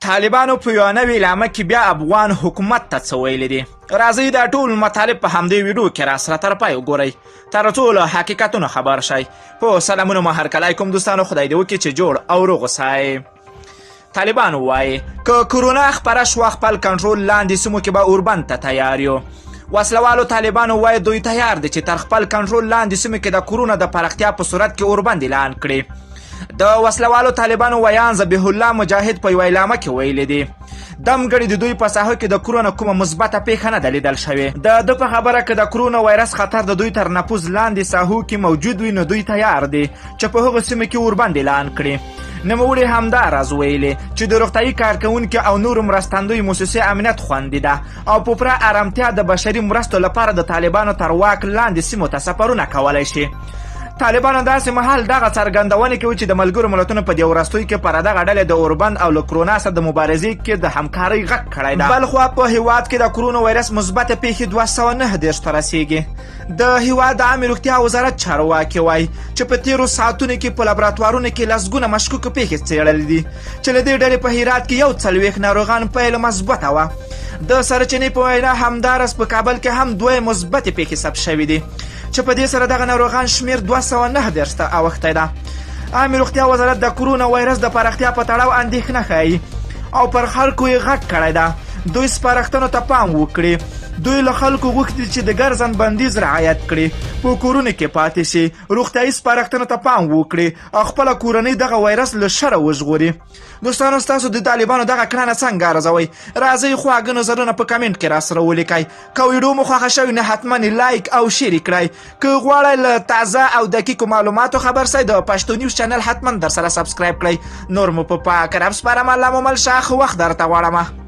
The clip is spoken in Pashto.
طالبانو په یوه نوې اعلامیه کې بیا افغان حکومت ته څه ویلي دي. راځئ دا ټول مطالب په همدې ویډیو کې راسره تر پای وګورئ تر څو له حقیقتونو خبر شئ. په سلامونه مو هرکلی کوم دوستانو، خدای دې وکړي چې جوړ او روغ اوسئ. طالبانو وایي که کرونا خپره شوه خپل کنټرول لاندې سیمو کې به اوربند ته تیار یو. وسلوالو طالبانو وایي دوی تیار دي چې تر خپل کنټرول لاندې سیمو کې د کرونا د پراختیا په صورت کې اوربند اعلان کړي. د وسلوالو طالبانو ویان ذبیح الله مجاهد په یوه اعلامیه کې ویلي دي دمګړي د دوی په ساحو کې د کرونا کومه مثبته پیښه نه ده لیدل شوې. د ده په خبره که د کرونا وایرس خطر د دوی تر نفوذ لاندې ساحو کې موجود وي نو دوی تیار دي چې په هغو سیمو کې اوربند اعلان کړي. نوموړي همدا راز ویلي چې د روغتیايي کارکوونکو او نورو مرستندویو موسسې امنیت خوندي ده او په پوره ارامتیا د بشري مرستو لپاره د طالبانو تر واک لاندې سیمو ته سفرونه کولی شي. طالبانو داسې مهال دغه څرګندونې کوي چې د ملګرو ملتونو په دې وروستیو کې پر دغه ډلې د اوربند او له کرونا سره د مبارزې کې د همکارۍ غږ کړی ده. بل خوا په هیواد کې د کرونا وایرس مثبته پیښې 209 ته رسیږي. د هیواد د عامې روغتیا وزارت چارواکي وایي چې په تیرو ساعتونو کې په لابراتوارونو کې لسګونه مشکوکه پیښې څېړلې دي چې له دې ډلې په هرات کې 40 ناروغان پایله مثبته وه. د سرچینې په وینا همداراز په کابل کې هم 2 مثبتې پیښې ثبت شوې دي چې په دې سره دغه ناروغان شمیر 209 ته اوښتی ده. عامې روغتیا وزارت د کرونا وایرس د پراختیا په تړاو اندېښنه ښیي او پر خلکو یې غږ کړی ده دوی سپارښتنو ته پام وکړي. دوی له خلکو غوښتي چې د ګرځند بندیز رعایت کړي، په کورونو کې پاتې شي، روغتیايي سپارښتنو ته پام وکړي او خپله کورنۍ دغه وایرس له شره وژغوري. دوستانو ستاسو د طالبانو دغه کړنه څنګه ارزوئ؟ راځئ خواږه نظرونه په کمنټ کې راسره ولیکئ. که ویډیو مو خوښه شوې نه حتما لایک او شیر یې کړئ. که غواړئ له تازه او دقیقو معلوماتو خبر سئ د پښتو نیوز چینل حتما در سره سبسکرایب کړئ. نور مو په پاک رب سپارم. الله مو مل ښه وخت درته غواړم.